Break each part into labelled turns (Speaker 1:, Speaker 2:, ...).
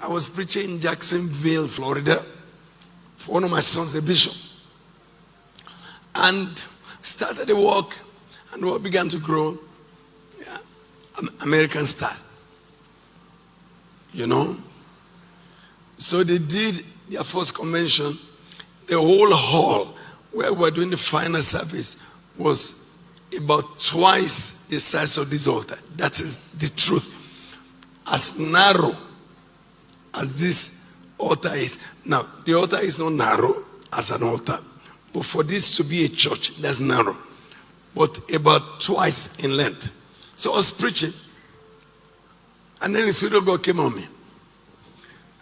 Speaker 1: I was preaching in Jacksonville, Florida, for one of my sons, a bishop. And started the work, and the work began to grow. Yeah, American style. You know? So they did their first convention. The whole hall where we were doing the final service was about twice the size of this altar. That is the truth. As narrow as this altar is. Now, the altar is not narrow as an altar, but for this to be a church, that's narrow, but about twice in length. So I was preaching, and then the Spirit of God came on me.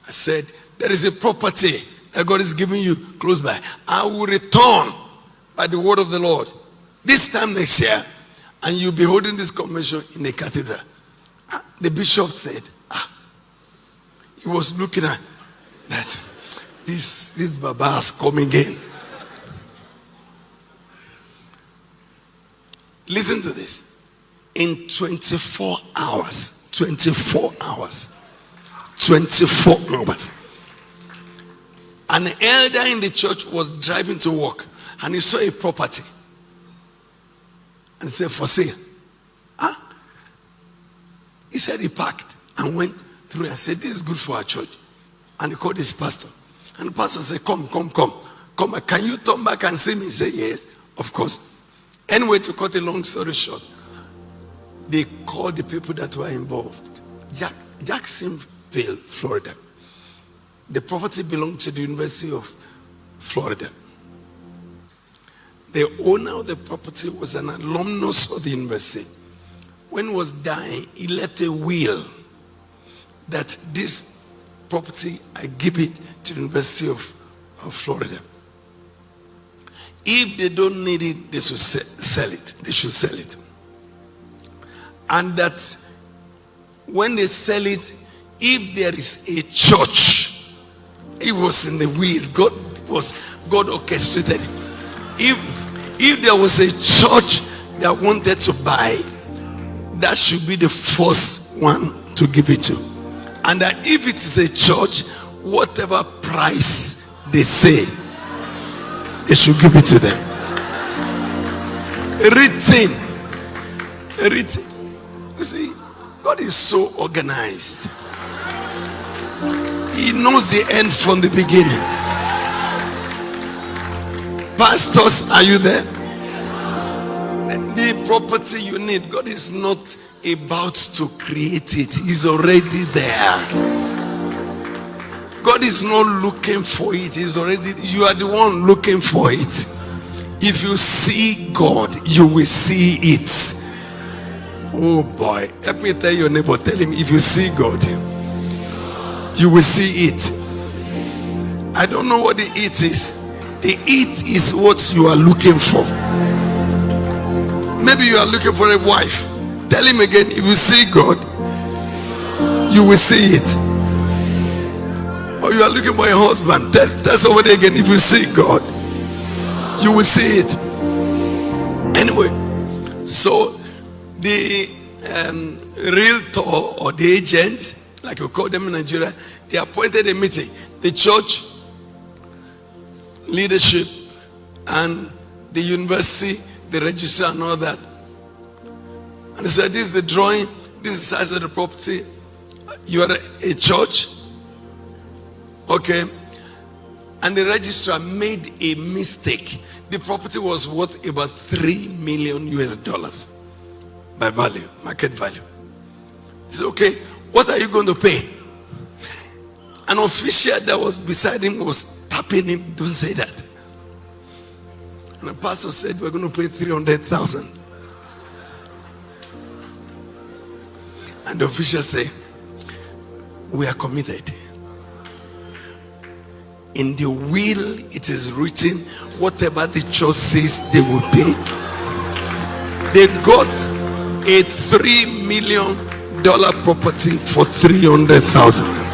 Speaker 1: I said, there is a property that God is giving you close by. I will return by the word of the Lord this time next year, and you'll be holding this convention in a cathedral. The bishop said, he was looking at that. This Baba has come again. Listen to this. In 24 hours, an elder in the church was driving to work, and he saw a property and said, for sale. He said he parked and went through and said, this is good for our church. And he called his pastor. And the pastor said, come. Can you turn back and see me? He said, yes, of course. Anyway, to cut a long story short, they called the people that were involved. Jacksonville, Florida. The property belonged to the University of Florida. The owner of the property was an alumnus of the university. When he was dying, he left a will that this property, I give it to the University of Florida. If they don't need it, they should sell it. They should sell it. And that when they sell it, if there is a church, it was in the will. God orchestrated it. If there was a church that wanted to buy, that should be the first one to give it to. And that if it is a church, whatever price they say, they should give it to them. Written. You see, God is so organized. He knows the end from the beginning. Pastors, are you there? The property you need, God is not about to create it. He's already there. God is not looking for it. You are the one looking for it. If you see God, you will see it. Oh boy. Let me tell your neighbor, tell him, if you see God, you will see it. I don't know what the it is. The it is what you are looking for. Maybe you are looking for a wife. Tell him again, if you see God, you will see it. Or you are looking for a husband. Tell somebody again, if you see God, you will see it. Anyway, so the realtor or the agent, like you call them in Nigeria, they appointed a meeting. The church leadership and the university, the registrar and all that. And he said, this is the drawing, this is the size of the property. You are a church. Okay. And the registrar made a mistake. The property was worth about $3 million US by value, market value. He said, okay, what are you going to pay? An official that was beside him was tapping him, don't say that. And the pastor said, we're going to pay 300,000. And the official said, we are committed. In the will, it is written, whatever the church says, they will pay. They got a $3 million property for 300,000.